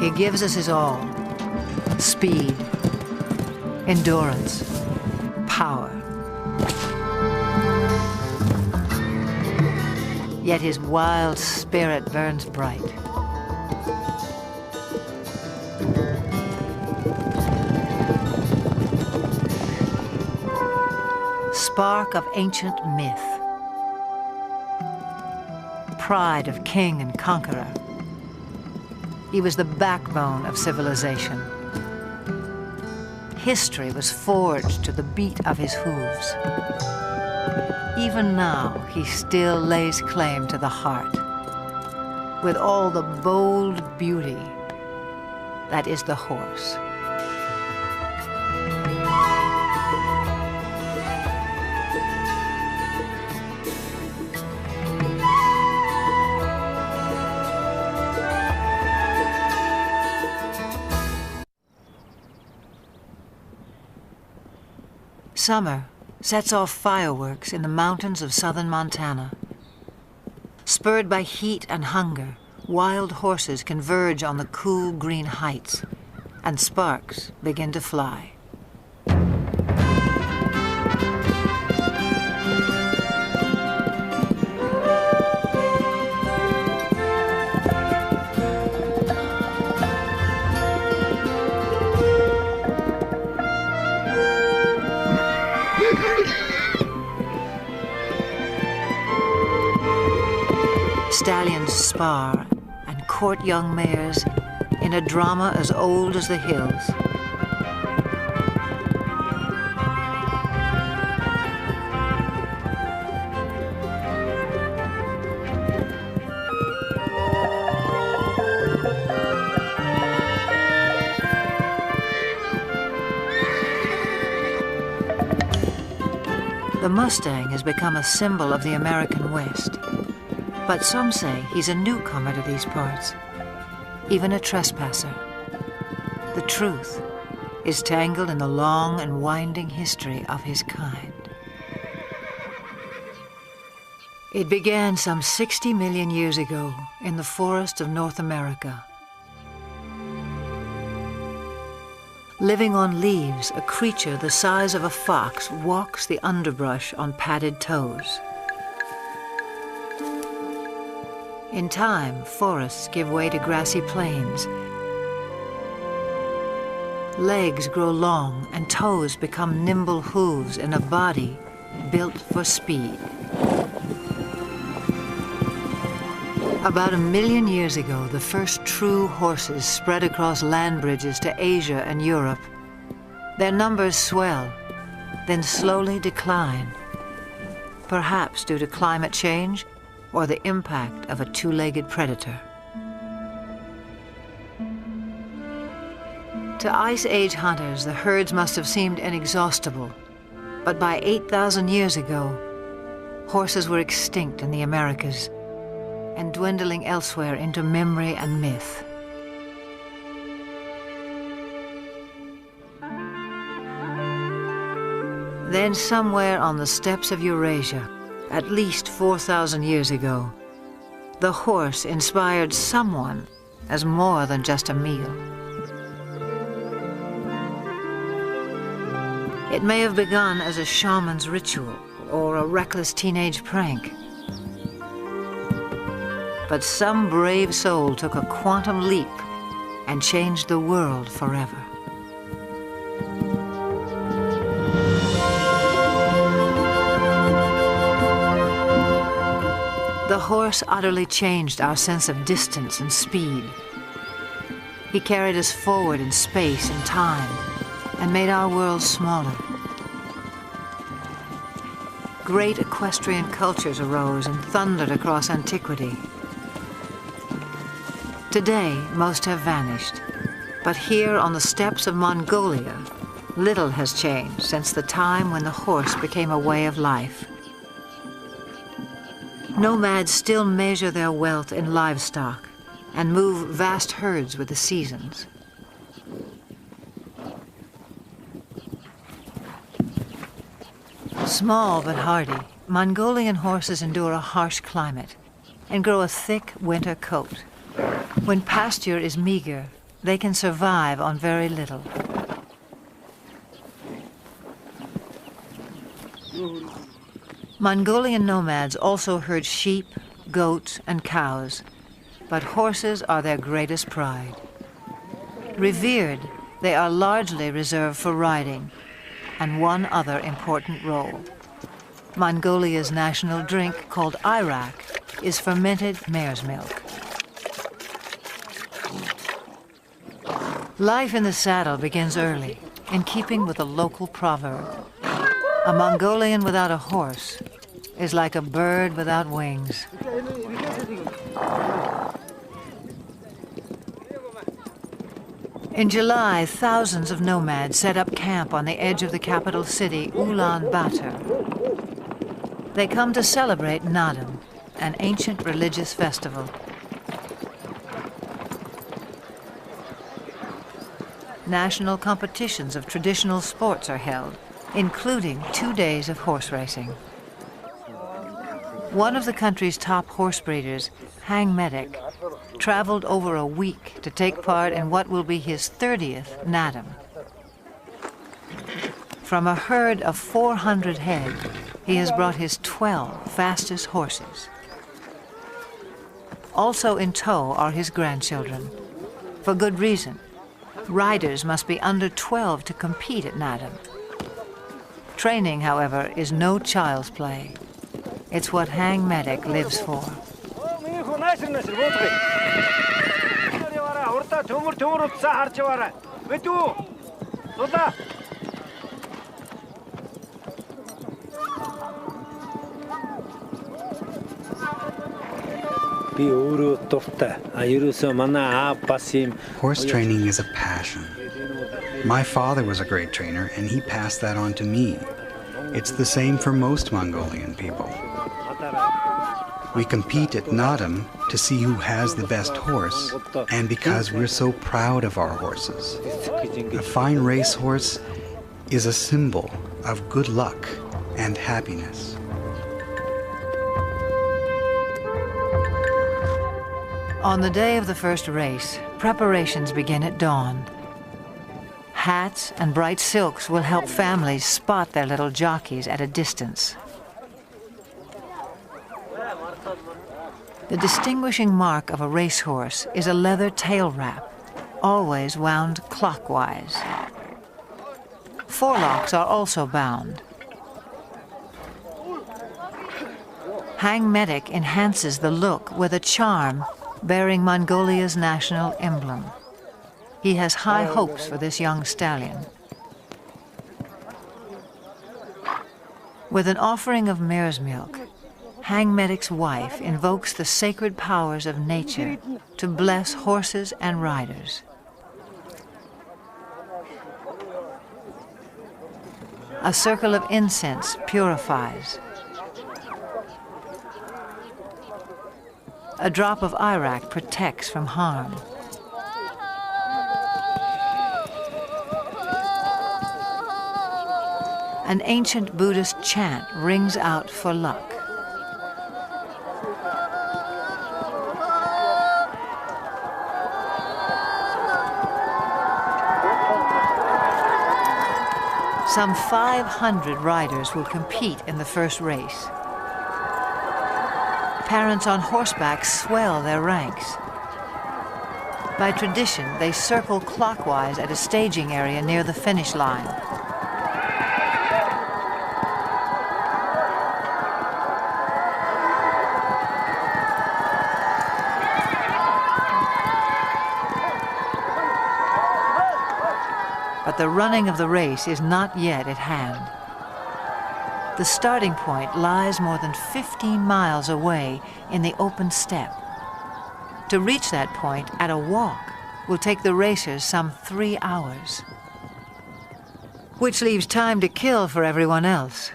He gives us his all: speed, endurance, power. Yet his wild spirit burns bright. Spark of ancient myth, pride of king and conqueror. He was the backbone of civilization. History was forged to the beat of his hooves. Even now, he still lays claim to the heart, with all the bold beauty that is the horse. Summer sets off fireworks in the mountains of southern Montana. Spurred by heat and hunger, wild horses converge on the cool green heights, and sparks begin to fly. Stallions spar and court young mares in a drama as old as the hills. The Mustang has become a symbol of the American West. But some say he's a newcomer to these parts, even a trespasser. The truth is tangled in the long and winding history of his kind. It began some 60 million years ago in the forests of North America. Living on leaves, a creature the size of a fox walks the underbrush on padded toes. In time, forests give way to grassy plains. Legs grow long and toes become nimble hooves in a body built for speed. About 1 million years ago, the first true horses spread across land bridges to Asia and Europe. Their numbers swell, then slowly decline, perhaps due to climate change or the impact of a two-legged predator. To Ice Age hunters, the herds must have seemed inexhaustible, but by 8,000 years ago, horses were extinct in the Americas and dwindling elsewhere into memory and myth. Then somewhere on the steppes of Eurasia, at least 4,000 years ago, the horse inspired someone as more than just a meal. It may have begun as a shaman's ritual or a reckless teenage prank. But some brave soul took a quantum leap and changed the world forever. The horse utterly changed our sense of distance and speed. He carried us forward in space and time and made our world smaller. Great equestrian cultures arose and thundered across antiquity. Today, most have vanished, but here on the steppes of Mongolia, little has changed since the time when the horse became a way of life. Nomads still measure their wealth in livestock and move vast herds with the seasons. Small but hardy, Mongolian horses endure a harsh climate and grow a thick winter coat. When pasture is meager, they can survive on very little. Mongolian nomads also herd sheep, goats, and cows, but horses are their greatest pride. Revered, they are largely reserved for riding, and one other important role. Mongolia's national drink, called arak, is fermented mare's milk. Life in the saddle begins early, in keeping with a local proverb. A Mongolian without a horse is like a bird without wings. In July, thousands of nomads set up camp on the edge of the capital city, Ulaanbaatar. They come to celebrate Naadam, an ancient religious festival. National competitions of traditional sports are held, including 2 days of horse racing. One of the country's top horse breeders, Hang Medic, traveled over a week to take part in what will be his 30th Naadam. From a herd of 400 head, he has brought his 12 fastest horses. Also in tow are his grandchildren. For good reason. Riders must be under 12 to compete at Naadam. Training, however, is no child's play. It's what Hang Medic lives for. Horse training is a passion. My father was a great trainer, and he passed that on to me. It's the same for most Mongolian people. We compete at Naadam to see who has the best horse, and because we're so proud of our horses. A fine racehorse is a symbol of good luck and happiness. On the day of the first race, preparations begin at dawn. Hats and bright silks will help families spot their little jockeys at a distance. The distinguishing mark of a racehorse is a leather tail wrap, always wound clockwise. Forelocks are also bound. Hang Medic enhances the look with a charm bearing Mongolia's national emblem. He has high hopes for this young stallion. With an offering of mare's milk, Hang Medic's wife invokes the sacred powers of nature to bless horses and riders. A circle of incense purifies. A drop of arak protects from harm. An ancient Buddhist chant rings out for luck. Some 500 riders will compete in the first race. Parents on horseback swell their ranks. By tradition, they circle clockwise at a staging area near the finish line. But the running of the race is not yet at hand. The starting point lies more than 15 miles away in the open steppe. To reach that point at a walk will take the racers some 3 hours, which leaves time to kill for everyone else.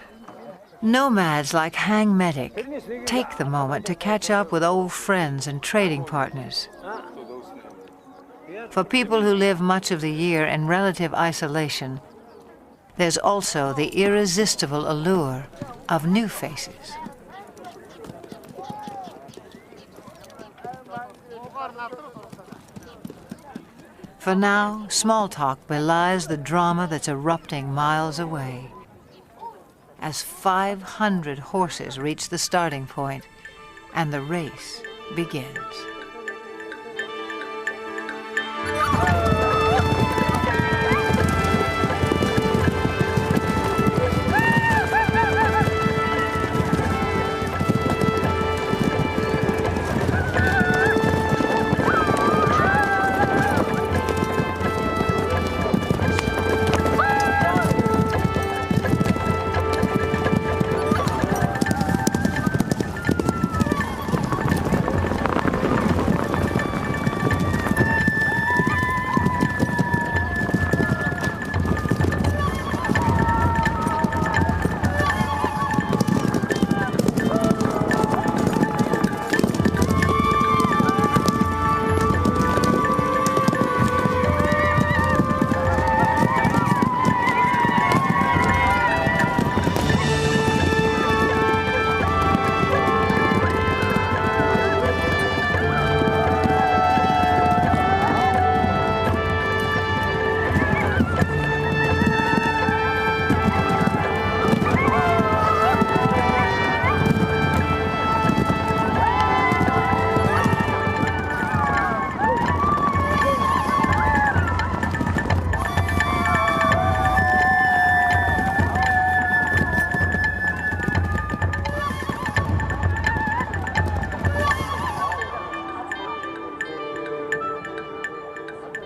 Nomads like Hang Medic take the moment to catch up with old friends and trading partners. For people who live much of the year in relative isolation, there's also the irresistible allure of new faces. For now, small talk belies the drama that's erupting miles away. As 500 horses reach the starting point, and the race begins.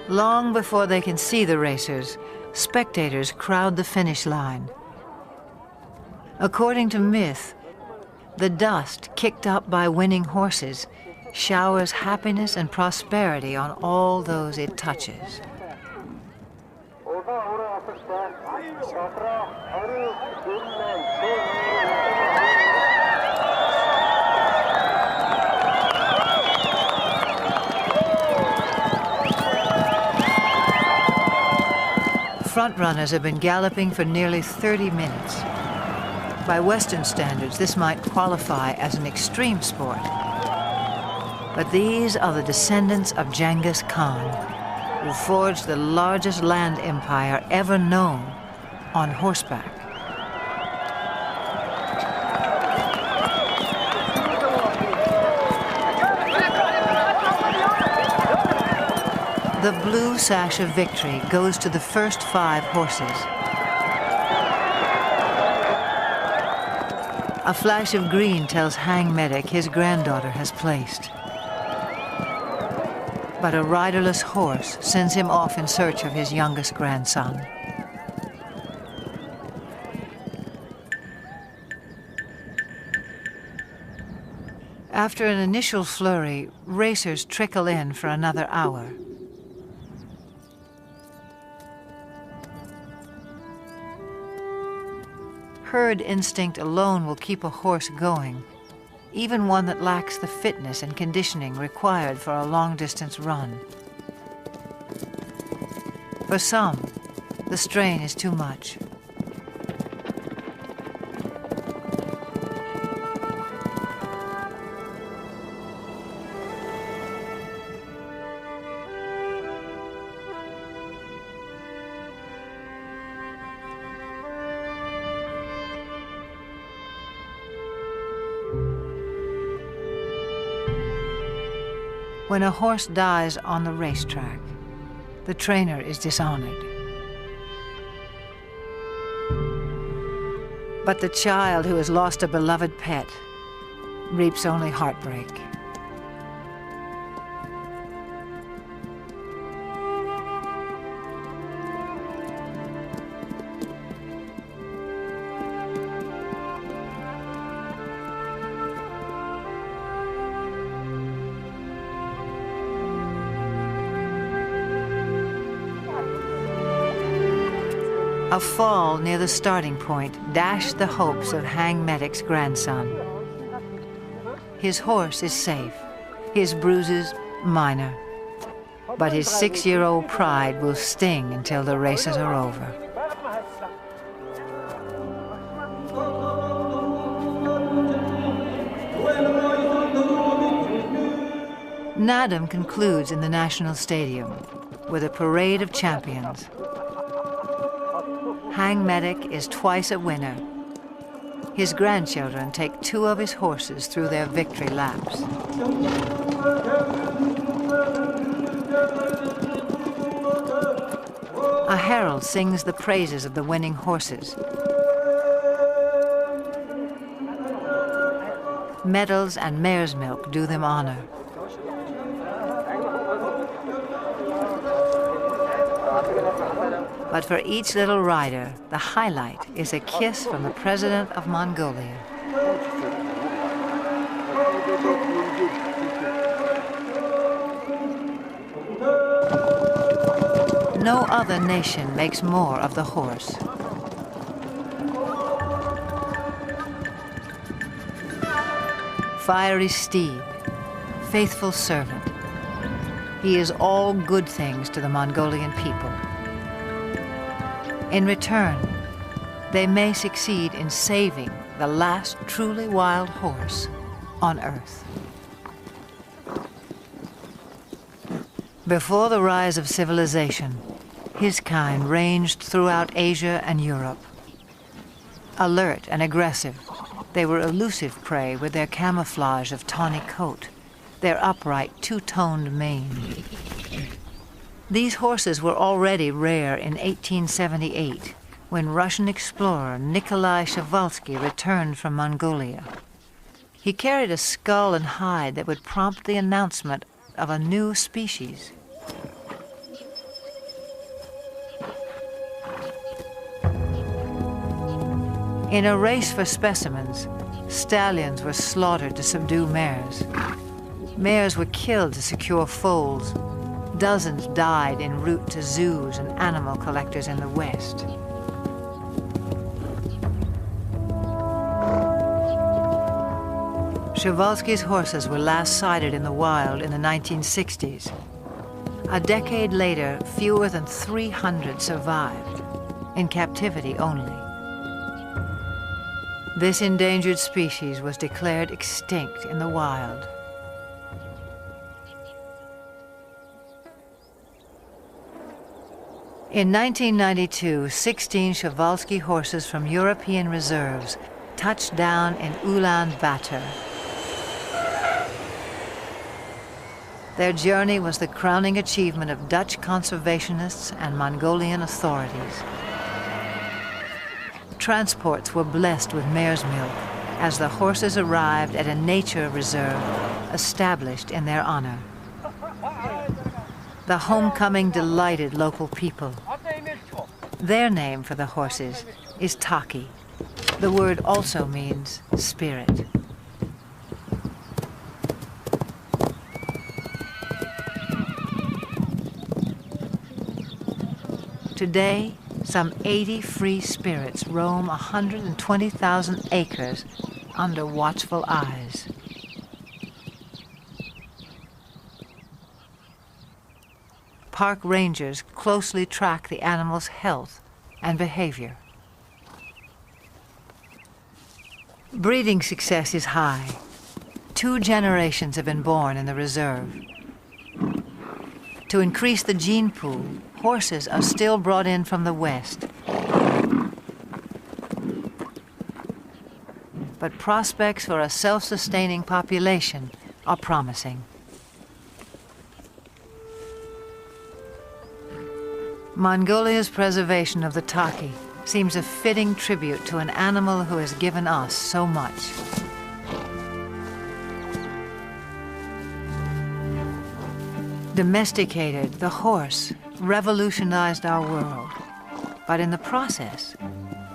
Long before they can see the racers, spectators crowd the finish line. According to myth, the dust kicked up by winning horses showers happiness and prosperity on all those it touches. Frontrunners have been galloping for nearly 30 minutes. By Western standards, this might qualify as an extreme sport. But these are the descendants of Genghis Khan, who forged the largest land empire ever known on horseback. The blue sash of victory goes to the first 5 horses. A flash of green tells Hang Medic his granddaughter has placed. But a riderless horse sends him off in search of his youngest grandson. After an initial flurry, racers trickle in for another hour. Herd instinct alone will keep a horse going, even one that lacks the fitness and conditioning required for a long-distance run. For some, the strain is too much. When a horse dies on the racetrack, the trainer is dishonored. But the child who has lost a beloved pet reaps only heartbreak. A fall near the starting point dashed the hopes of Hang Medic's grandson. His horse is safe, his bruises minor, but his 6-year-old pride will sting until the races are over. Nadam concludes in the National Stadium. with a parade of champions. Hang Medic is twice a winner. His grandchildren take 2 of his horses through their victory laps. A herald sings the praises of the winning horses. Medals and mare's milk do them honor. But for each little rider, the highlight is a kiss from the president of Mongolia. No other nation makes more of the horse. Fiery steed, faithful servant. He is all good things to the Mongolian people. In return, they may succeed in saving the last truly wild horse on Earth. Before the rise of civilization, his kind ranged throughout Asia and Europe. Alert and aggressive, they were elusive prey with their camouflage of tawny coat, their upright two-toned mane. These horses were already rare in 1878, when Russian explorer Nikolai Przewalski returned from Mongolia. He carried a skull and hide that would prompt the announcement of a new species. In a race for specimens, stallions were slaughtered to subdue mares. Mares were killed to secure foals. Dozens died en route to zoos and animal collectors in the West. Przewalski's horses were last sighted in the wild in the 1960s. A decade later, fewer than 300 survived, in captivity only. This endangered species was declared extinct in the wild. In 1992, 16 Przewalski horses from European reserves touched down in Ulaanbaatar. Their journey was the crowning achievement of Dutch conservationists and Mongolian authorities. Transports were blessed with mare's milk as the horses arrived at a nature reserve established in their honor. The homecoming delighted local people. Their name for the horses is Taki. The word also means spirit. Today, some 80 free spirits roam 120,000 acres under watchful eyes. Park rangers closely track the animal's health and behavior. Breeding success is high. 2 generations have been born in the reserve. To increase the gene pool, horses are still brought in from the West. But prospects for a self-sustaining population are promising. Mongolia's preservation of the Taki seems a fitting tribute to an animal who has given us so much. Domesticated, the horse revolutionized our world, but in the process,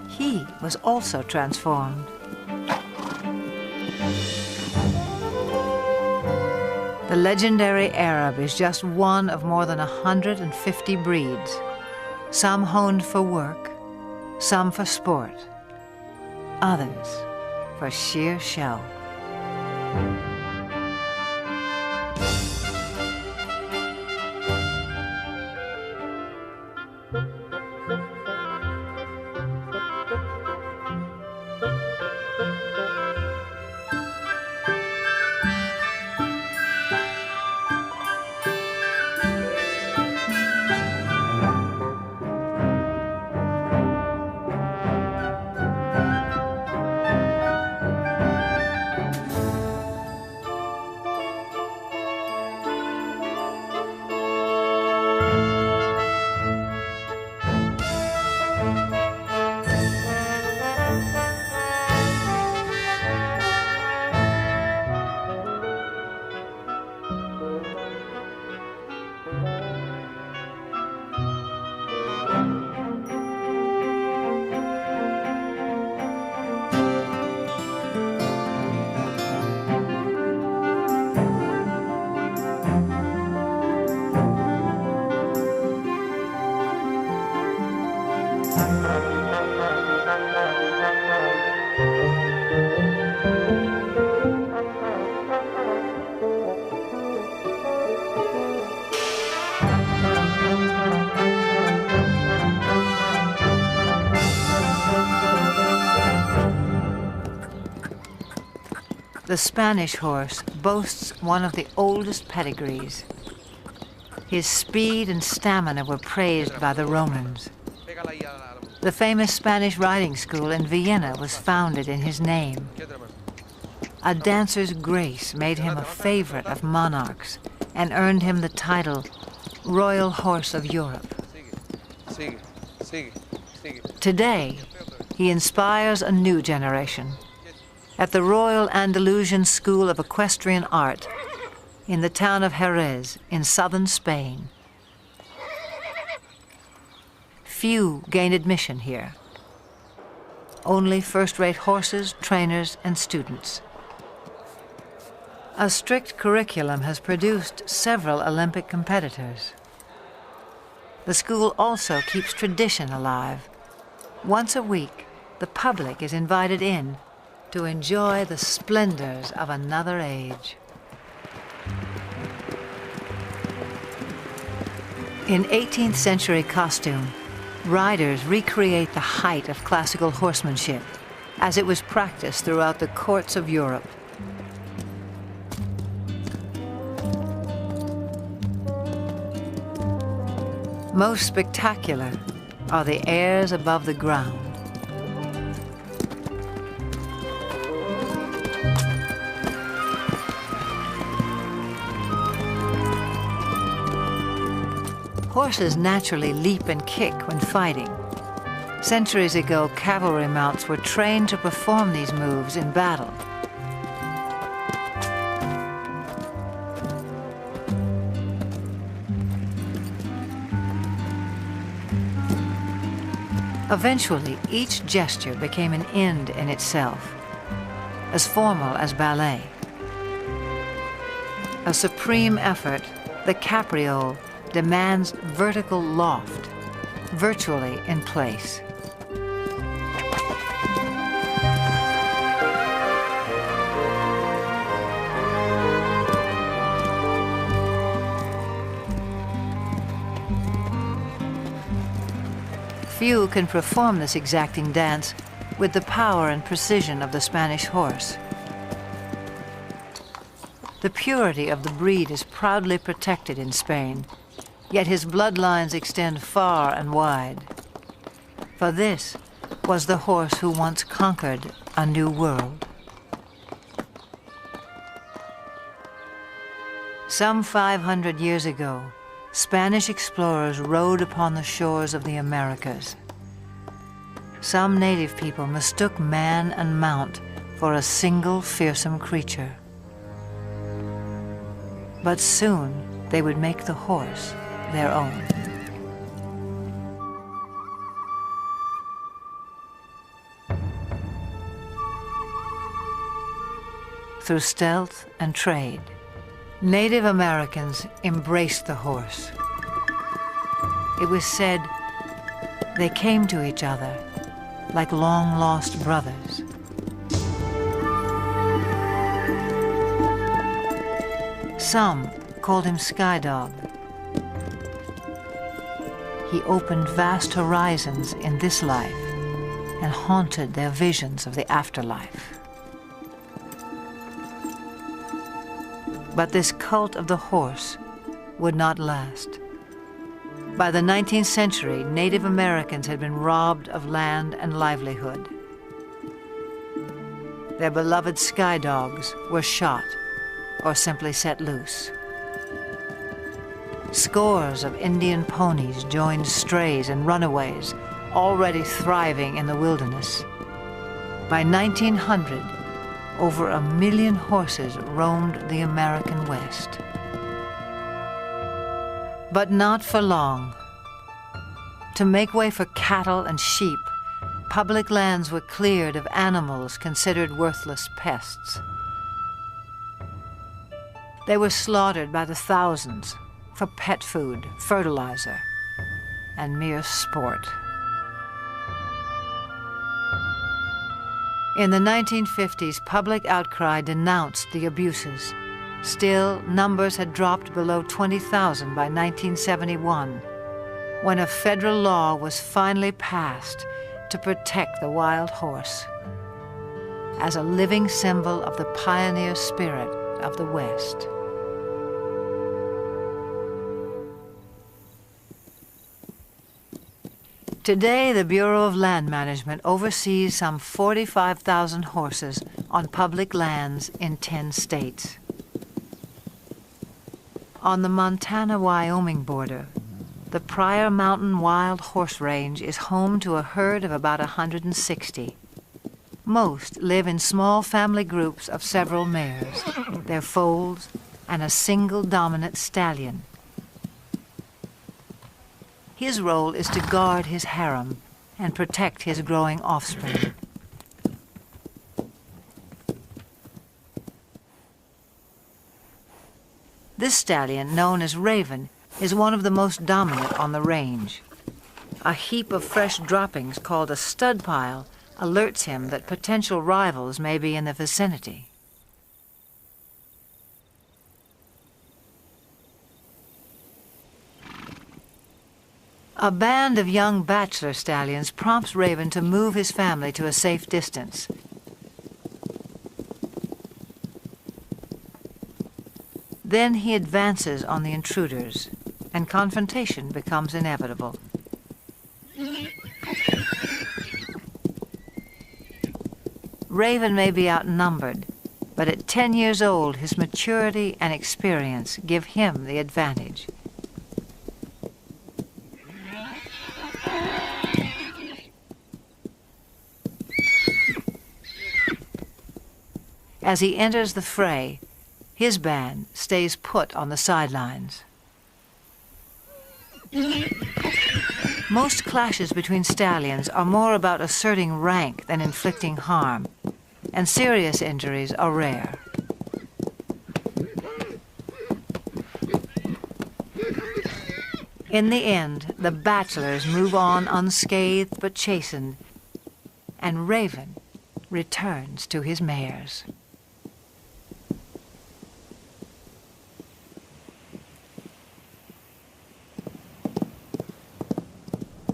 he was also transformed. The legendary Arab is just one of more than 150 breeds, some honed for work, some for sport, others for sheer show. The Spanish horse boasts one of the oldest pedigrees. His speed and stamina were praised by the Romans. The famous Spanish riding school in Vienna was founded in his name. A dancer's grace made him a favorite of monarchs and earned him the title Royal Horse of Europe. Today, he inspires a new generation. At the Royal Andalusian School of Equestrian Art in the town of Jerez in southern Spain. Few gain admission here. Only first-rate horses, trainers, and students. A strict curriculum has produced several Olympic competitors. The school also keeps tradition alive. Once a week, the public is invited in to enjoy the splendors of another age. In 18th century costume, riders recreate the height of classical horsemanship as it was practiced throughout the courts of Europe. Most spectacular are the airs above the ground. Horses naturally leap and kick when fighting. Centuries ago, cavalry mounts were trained to perform these moves in battle. Eventually, each gesture became an end in itself, as formal as ballet. A supreme effort, the capriole demands vertical loft, virtually in place. Few can perform this exacting dance with the power and precision of the Spanish horse. The purity of the breed is proudly protected in Spain, yet his bloodlines extend far and wide. For this was the horse who once conquered a new world. Some 500 years ago, Spanish explorers rode upon the shores of the Americas. Some native people mistook man and mount for a single fearsome creature. But soon they would make the horse their own. Through stealth and trade, Native Americans embraced the horse. It was said they came to each other like long-lost brothers. Some called him Sky Dog. He opened vast horizons in this life and haunted their visions of the afterlife. But this cult of the horse would not last. By the 19th century, Native Americans had been robbed of land and livelihood. Their beloved sky dogs were shot or simply set loose. Scores of Indian ponies joined strays and runaways, already thriving in the wilderness. By 1900, over 1 million horses roamed the American West. But not for long. To make way for cattle and sheep, public lands were cleared of animals considered worthless pests. They were slaughtered by the thousands for pet food, fertilizer, and mere sport. In the 1950s, public outcry denounced the abuses. Still, numbers had dropped below 20,000 by 1971, when a federal law was finally passed to protect the wild horse. as a living symbol of the pioneer spirit of the West. Today, the Bureau of Land Management oversees some 45,000 horses on public lands in 10 states. On the Montana-Wyoming border, the Pryor Mountain Wild Horse Range is home to a herd of about 160. Most live in small family groups of several mares, their foals, and a single dominant stallion. His role is to guard his harem and protect his growing offspring. This stallion, known as Raven, is one of the most dominant on the range. A heap of fresh droppings called a stud pile alerts him that potential rivals may be in the vicinity. A band of young bachelor stallions prompts Raven to move his family to a safe distance. Then he advances on the intruders, and confrontation becomes inevitable. Raven may be outnumbered, but at 10 years old, his maturity and experience give him the advantage. As he enters the fray, his band stays put on the sidelines. Most clashes between stallions are more about asserting rank than inflicting harm, and serious injuries are rare. In the end, the bachelors move on unscathed but chastened, and Raven returns to his mares.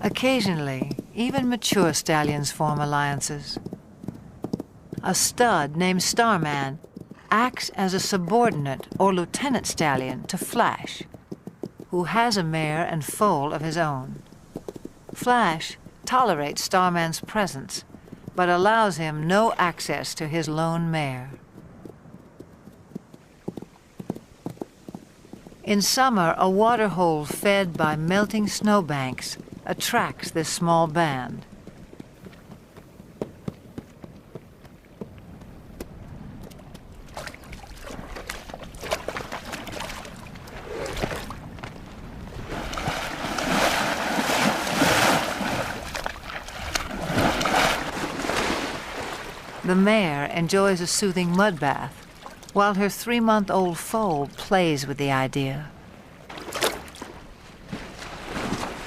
Occasionally, even mature stallions form alliances. A stud named Starman acts as a subordinate or lieutenant stallion to Flash, who has a mare and foal of his own. Flash tolerates Starman's presence, but allows him no access to his lone mare. In summer, a waterhole fed by melting snowbanks attracts this small band. The mare enjoys a soothing mud bath, while her 3-month-old foal plays with the idea.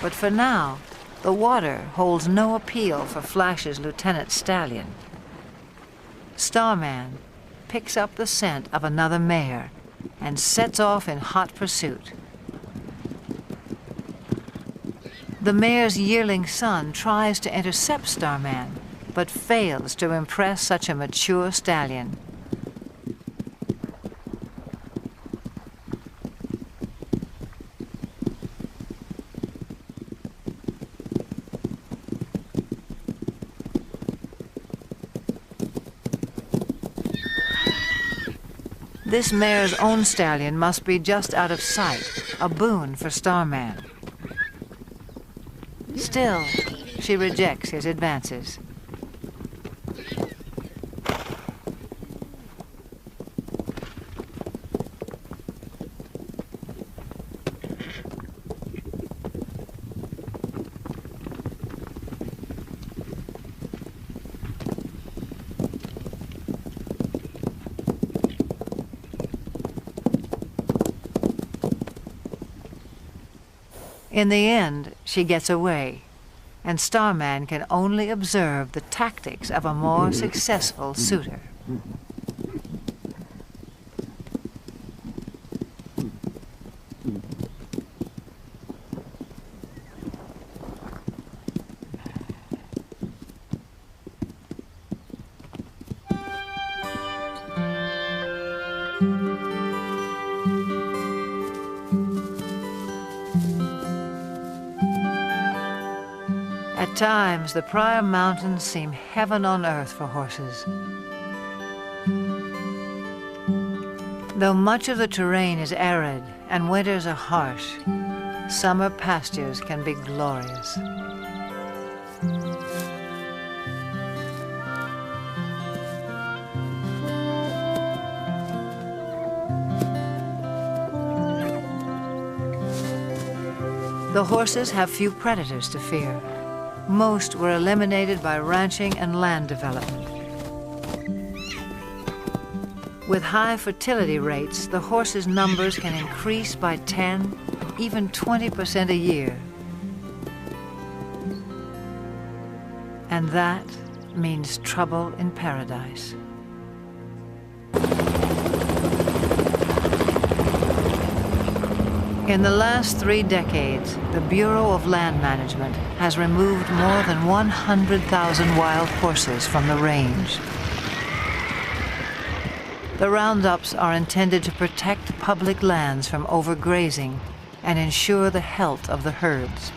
But for now, the water holds no appeal for Flash's lieutenant stallion. Starman picks up the scent of another mare and sets off in hot pursuit. The mare's yearling son tries to intercept Starman, but fails to impress such a mature stallion. This mare's own stallion must be just out of sight, a boon for Starman. Still, she rejects his advances. In the end, she gets away, and Starman can only observe the tactics of a more successful suitor. times, the Pryor Mountains seem heaven on earth for horses. Though much of the terrain is arid and winters are harsh, summer pastures can be glorious. The horses have few predators to fear. Most were eliminated by ranching and land development. With high fertility rates, the horses' numbers can increase by 10, even 20% a year. And that means trouble in paradise. In the last 3 decades, the Bureau of Land Management has removed more than 100,000 wild horses from the range. The roundups are intended to protect public lands from overgrazing and ensure the health of the herds.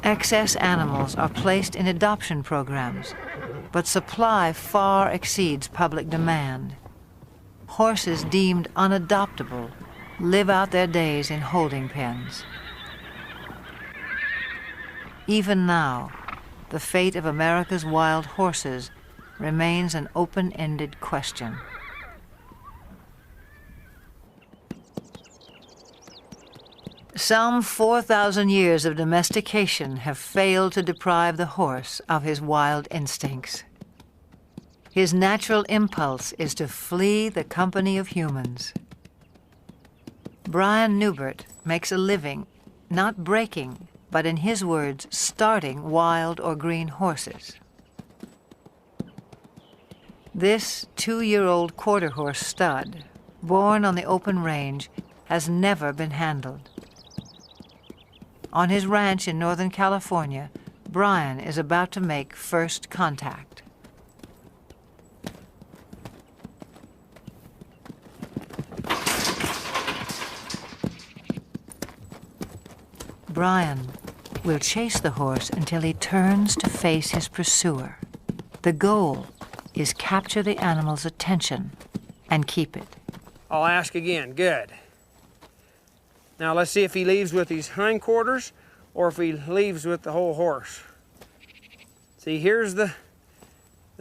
Excess animals are placed in adoption programs, but supply far exceeds public demand. Horses deemed unadoptable live out their days in holding pens. Even now, the fate of America's wild horses remains an open-ended question. Some 4,000 years of domestication have failed to deprive the horse of his wild instincts. His natural impulse is to flee the company of humans. Brian Newbert makes a living not breaking, but in his words, starting wild or green horses. This 2-year-old quarter horse stud, born on the open range, has never been handled. On his ranch in Northern California, Brian is about to make first contact. Brian will chase the horse until he turns to face his pursuer. The goal is capture the animal's attention and keep it. I'll ask again. Good. Now let's see if he leaves with his hindquarters or if he leaves with the whole horse. See, here's the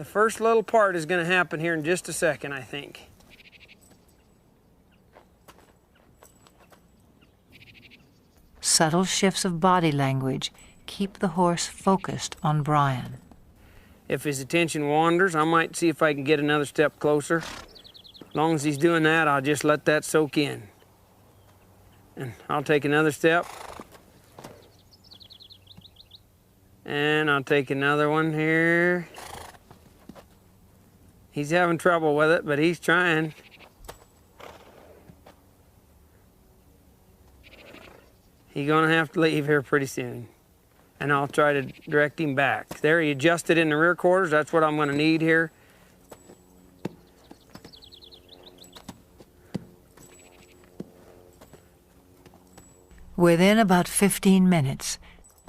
first little part is going to happen here in just a second, I think. Subtle shifts of body language keep the horse focused on Brian. If his attention wanders, I might see if I can get another step closer. As long as he's doing that, I'll just let that soak in. And I'll take another step. And I'll take another one here. He's having trouble with it, but he's trying. He's gonna have to leave here pretty soon. And I'll try to direct him back. There, he adjusted in the rear quarters. That's what I'm gonna need here. Within about 15 minutes,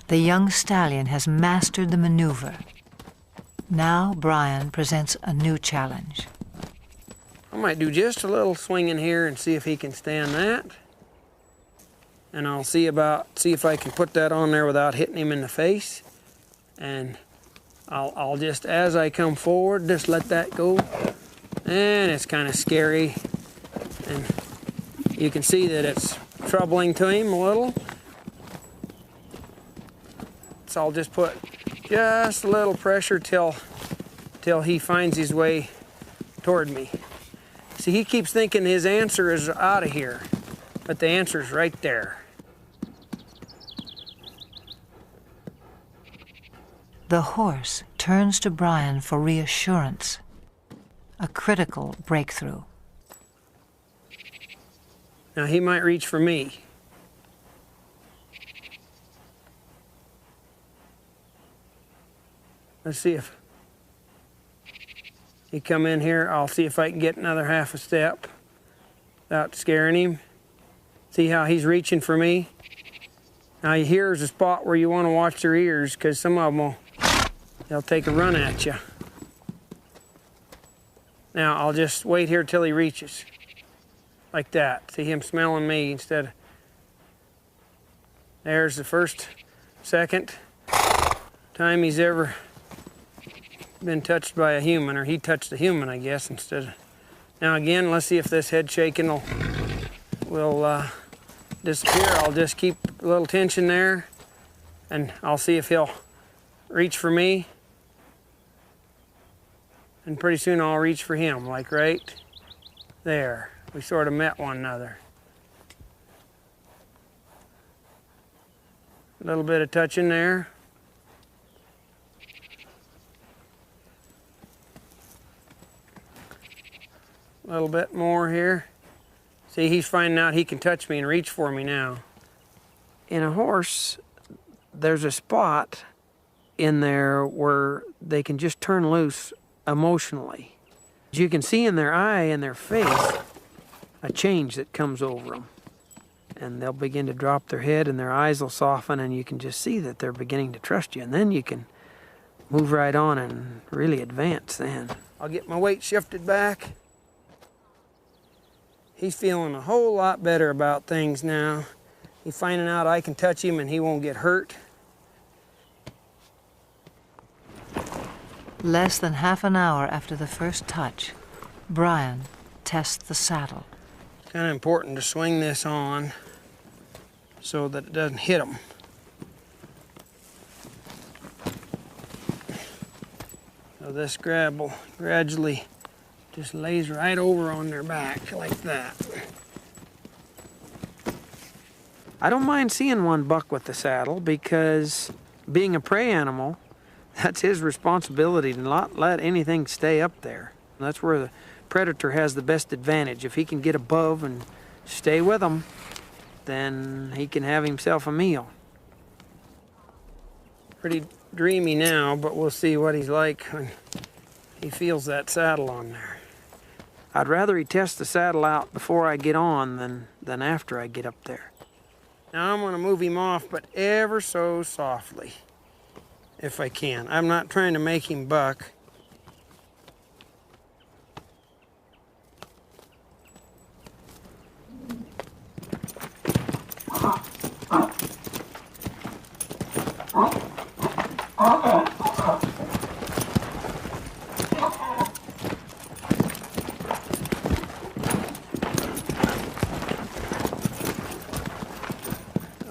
the young stallion has mastered the maneuver. Now Brian presents a new challenge. I might do just a little swinging here and see if he can stand that. And I'll see if I can put that on there without hitting him in the face. And I'll just, as I come forward, just let that go. And it's kind of scary. And you can see that it's troubling to him a little. So I'll just put just a little pressure till he finds his way toward me. See, he keeps thinking his answer is out of here, but the answer's right there. The horse turns to Brian for reassurance, a critical breakthrough. Now he might reach for me. Let's see if... He come in here, I'll see if I can get another half a step without scaring him. See how he's reaching for me? Now here's a spot where you want to watch their ears, because some of them they'll take a run at you. Now I'll just wait here till he reaches. Like that. See him smelling me instead of... There's the first, second time he's ever been touched by a human, or he touched a human, I guess, instead of... Now again, let's see if this head shaking will disappear. I'll just keep a little tension there, and I'll see if he'll reach for me. And pretty soon I'll reach for him, like right there. We sort of met one another. A little bit of touching there. A little bit more here. See, he's finding out he can touch me and reach for me now. In a horse, there's a spot in there where they can just turn loose emotionally. You can see in their eye and their face a change that comes over them. And they'll begin to drop their head and their eyes will soften, and you can just see that they're beginning to trust you. And then you can move right on and really advance then. I'll get my weight shifted back. He's feeling a whole lot better about things now. He's finding out I can touch him and he won't get hurt. Less than half an hour after the first touch, Brian tests the saddle. It's kind of important to swing this on so that it doesn't hit him. So this grab will gradually just lays right over on their back like that. I don't mind seeing one buck with the saddle, because being a prey animal, that's his responsibility to not let anything stay up there. That's where the predator has the best advantage. If he can get above and stay with them, then he can have himself a meal. Pretty dreamy now, but we'll see what he's like when he feels that saddle on there. I'd rather he test the saddle out before I get on than after I get up there. Now I'm gonna move him off, but ever so softly, if I can. I'm not trying to make him buck.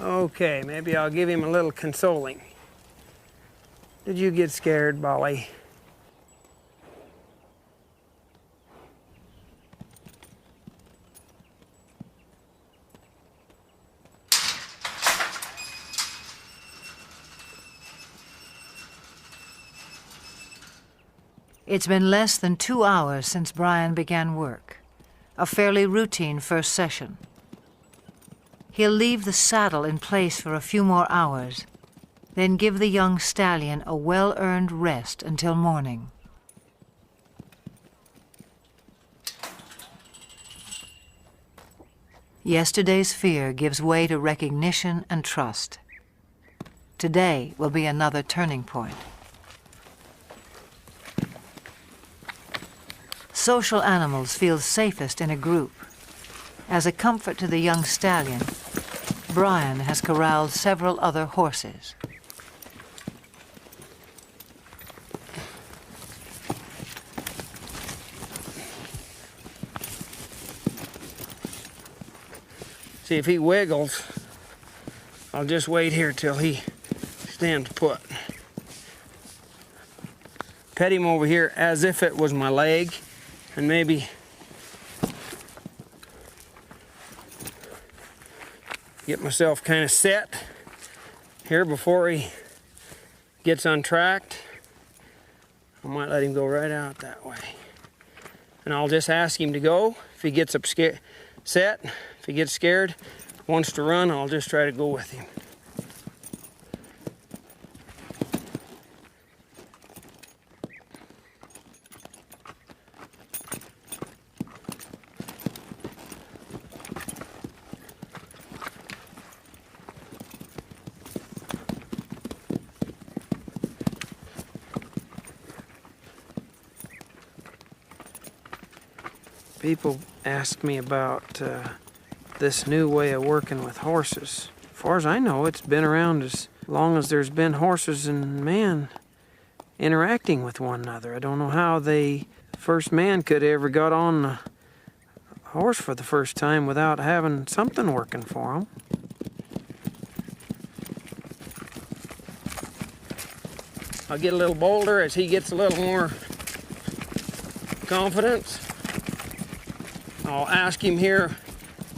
Okay, maybe I'll give him a little consoling. Did you get scared, Bolly? It's been less than 2 hours since Brian began work, a fairly routine first session. He'll leave the saddle in place for a few more hours, then give the young stallion a well-earned rest until morning. Yesterday's fear gives way to recognition and trust. Today will be another turning point. Social animals feel safest in a group. As a comfort to the young stallion, Brian has corralled several other horses. See, if he wiggles, I'll just wait here till he stands put. Pet him over here as if it was my leg, and maybe get myself kind of set here before he gets untracked. I might let him go right out that way. And I'll just ask him to go. If he gets up set, if he gets scared, wants to run, I'll just try to go with him. People ask me about this new way of working with horses. As far as I know, it's been around as long as there's been horses and man interacting with one another. I don't know how the first man could ever got on a horse for the first time without having something working for him. I'll get a little bolder as he gets a little more confidence. I'll ask him here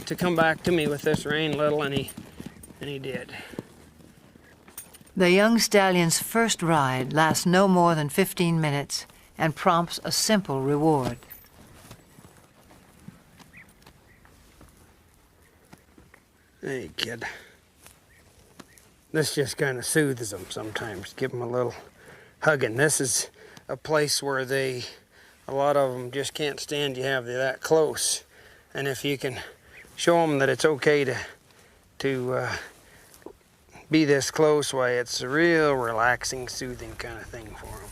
to come back to me with this rein a little, and he did. The young stallion's first ride lasts no more than 15 minutes and prompts a simple reward. Hey, kid. This just kind of soothes them sometimes. Give them a little hugging. This is a place where a lot of them just can't stand you have you that close. And if you can show them that it's okay to be this close, why, it's a real relaxing, soothing kind of thing for them.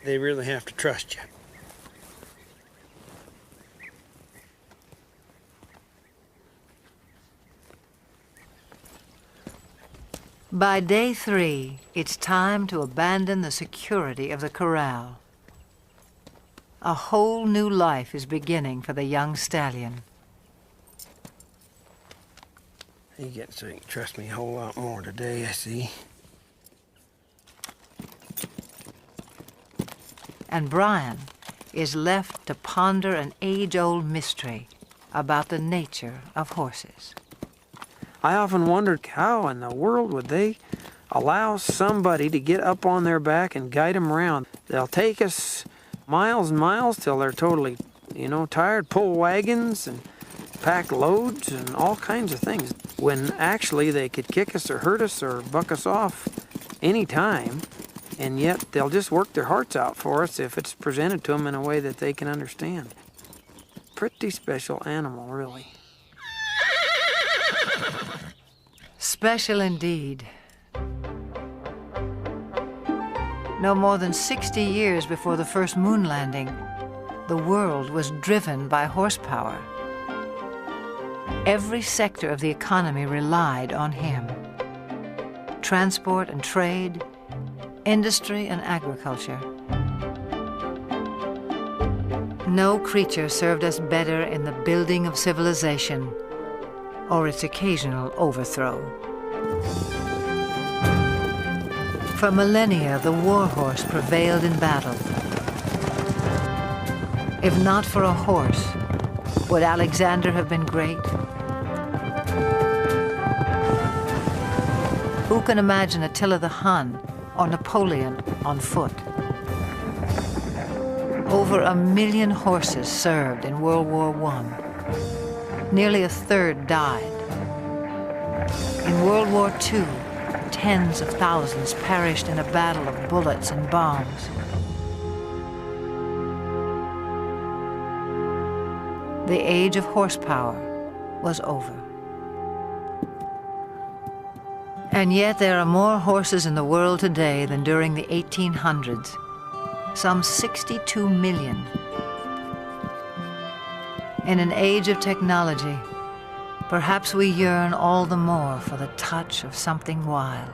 They really have to trust you. By day 3, it's time to abandon the security of the corral. A whole new life is beginning for the young stallion. He gets so he can trust me a whole lot more today, I see. And Brian is left to ponder an age-old mystery about the nature of horses. I often wondered how in the world would they allow somebody to get up on their back and guide them around. They'll take us miles and miles till they're totally, tired, pull wagons and pack loads and all kinds of things, when actually they could kick us or hurt us or buck us off any time, and yet they'll just work their hearts out for us if it's presented to them in a way that they can understand. Pretty special animal, really. Special indeed. No more than 60 years before the first moon landing, the world was driven by horsepower. Every sector of the economy relied on him. Transport and trade, industry and agriculture. No creature served us better in the building of civilization or its occasional overthrow. For millennia, the war horse prevailed in battle. If not for a horse, would Alexander have been great? Who can imagine Attila the Hun or Napoleon on foot? Over 1 million horses served in World War I. Nearly a third died. In World War II, tens of thousands perished in a battle of bullets and bombs. The age of horsepower was over. And yet there are more horses in the world today than during the 1800s, some 62 million. In an age of technology, perhaps we yearn all the more for the touch of something wild.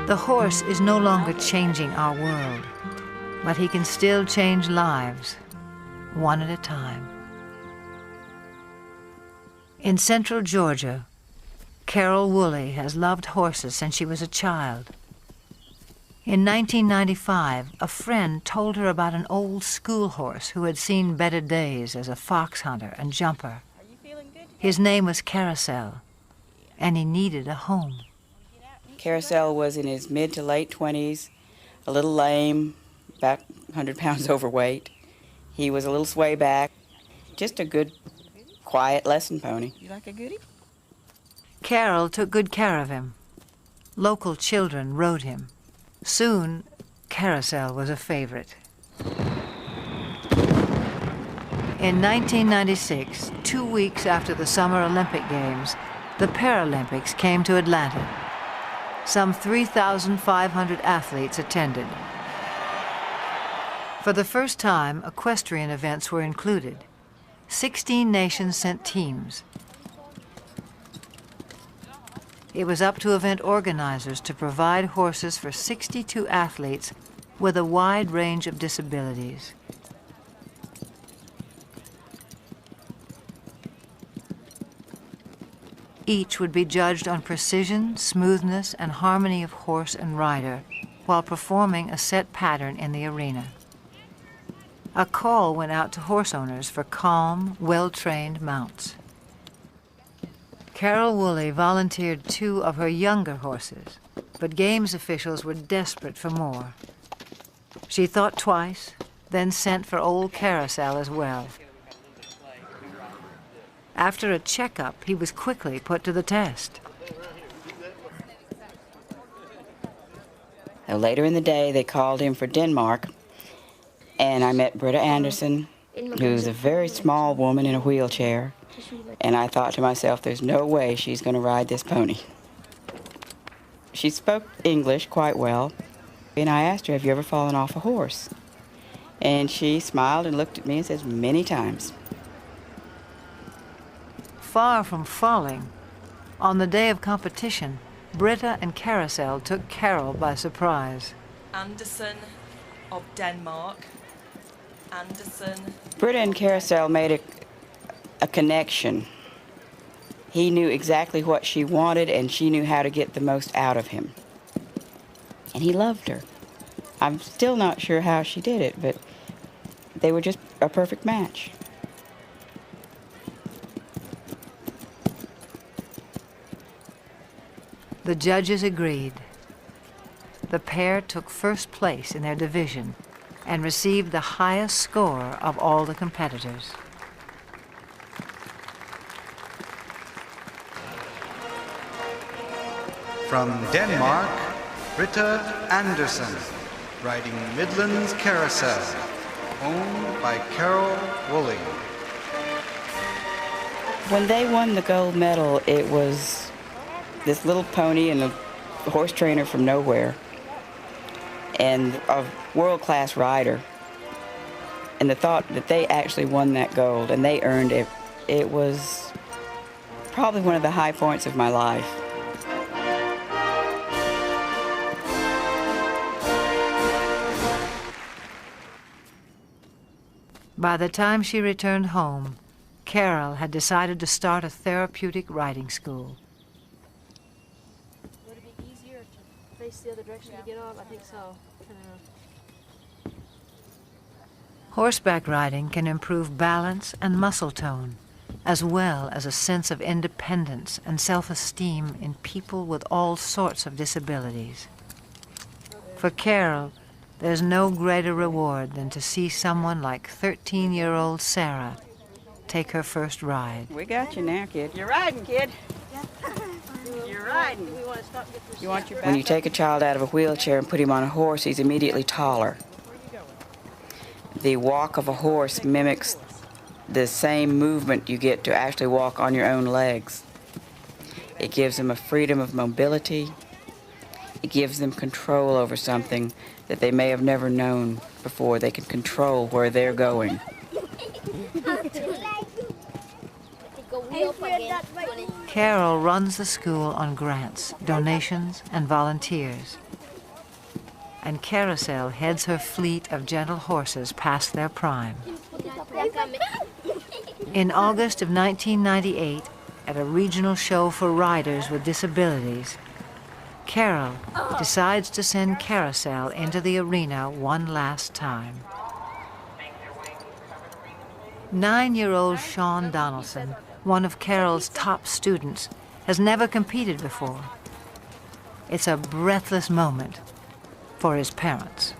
The horse is no longer changing our world, but he can still change lives, one at a time. In central Georgia, Carol Woolley has loved horses since she was a child. In 1995, a friend told her about an old school horse who had seen better days as a fox hunter and jumper. His name was Carousel, and he needed a home. Carousel was in his mid to late 20s, a little lame, about 100 pounds overweight. He was a little sway back, just a good, quiet lesson pony. You like a goodie? Carol took good care of him. Local children rode him. Soon, Carousel was a favorite. In 1996, 2 weeks after the Summer Olympic Games, the Paralympics came to Atlanta. Some 3,500 athletes attended. For the first time, equestrian events were included. 16 nations sent teams. It was up to event organizers to provide horses for 62 athletes with a wide range of disabilities. Each would be judged on precision, smoothness, and harmony of horse and rider while performing a set pattern in the arena. A call went out to horse owners for calm, well-trained mounts. Carol Woolley volunteered 2 of her younger horses, but games officials were desperate for more. She thought twice, then sent for old Carousel as well. After a checkup, he was quickly put to the test. Later in the day, they called him for Denmark, and I met Britta Anderson, who's a very small woman in a wheelchair, and I thought to myself, there's no way she's going to ride this pony. She spoke English quite well, and I asked her, have you ever fallen off a horse? And she smiled and looked at me and says, many times. Far from falling, on the day of competition, Britta and Carousel took Carol by surprise. Anderson of Denmark. Anderson. Britta and Carousel made a connection. He knew exactly what she wanted, and she knew how to get the most out of him. And he loved her. I'm still not sure how she did it, but they were just a perfect match. The judges agreed. The pair took first place in their division and received the highest score of all the competitors. From Denmark, Britta Anderson, riding Midland's Carousel, owned by Carol Woolley. When they won the gold medal, it was this little pony and a horse trainer from nowhere, and a world-class rider. And the thought that they actually won that gold and they earned it, it was probably one of the high points of my life. By the time she returned home, Carol had decided to start a therapeutic riding school. Would it be easier to face the other direction to get off? I think so. Horseback riding can improve balance and muscle tone, as well as a sense of independence and self-esteem in people with all sorts of disabilities. For Carol, there's no greater reward than to see someone like 13-year-old Sarah take her first ride. We got you now, kid. You're riding, kid. You're riding. You want your back? When you take a child out of a wheelchair and put him on a horse, he's immediately taller. The walk of a horse mimics the same movement you get to actually walk on your own legs. It gives them a freedom of mobility. It gives them control over something that they may have never known before. They can control where they're going. Carol runs the school on grants, donations, and volunteers. And Carousel heads her fleet of gentle horses past their prime. In August of 1998, at a regional show for riders with disabilities, Carol decides to send Carousel into the arena one last time. 9-year-old Sean Donaldson, one of Carol's top students, has never competed before. It's a breathless moment for his parents.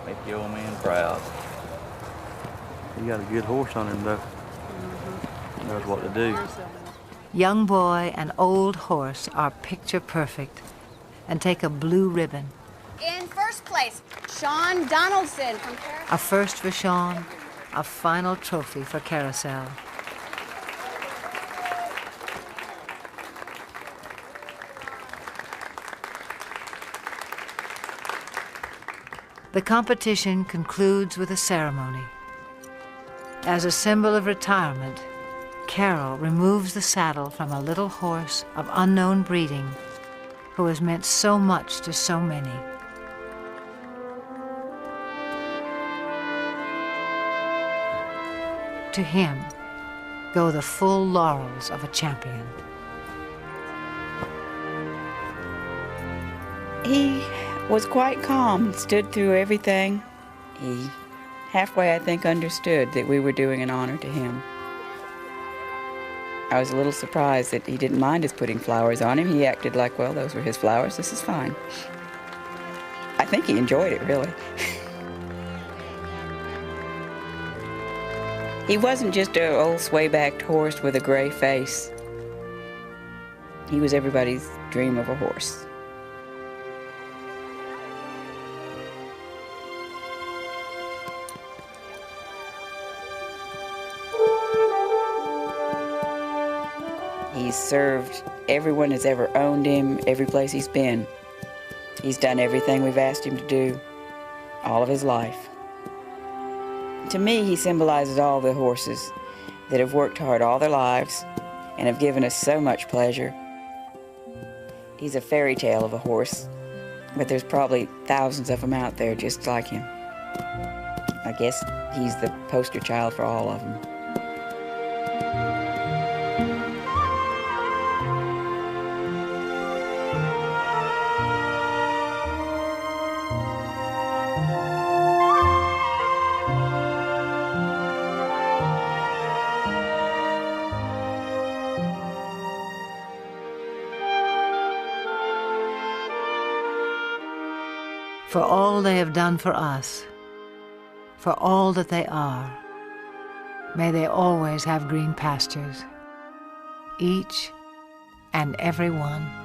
Make the old man proud. You got a good horse on him, though. He knows what to do. Young boy and old horse are picture perfect and take a blue ribbon. In first first place, Sean Donaldson from Carousel. A first for Sean, a final trophy for Carousel. The competition concludes with a ceremony. As a symbol of retirement, Carol removes the saddle from a little horse of unknown breeding who has meant so much to so many. To him go the full laurels of a champion. He was quite calm and stood through everything. He halfway, I think, understood that we were doing an honor to him. I was a little surprised that he didn't mind us putting flowers on him. He acted like, well, those were his flowers, this is fine. I think he enjoyed it, really. He wasn't just an old sway-backed horse with a gray face. He was everybody's dream of a horse. He's served everyone that's ever owned him, every place he's been. He's done everything we've asked him to do, all of his life. To me, he symbolizes all the horses that have worked hard all their lives and have given us so much pleasure. He's a fairy tale of a horse, but there's probably thousands of them out there just like him. I guess he's the poster child for all of them. For all they have done for us, for all that they are, may they always have green pastures, each and every one.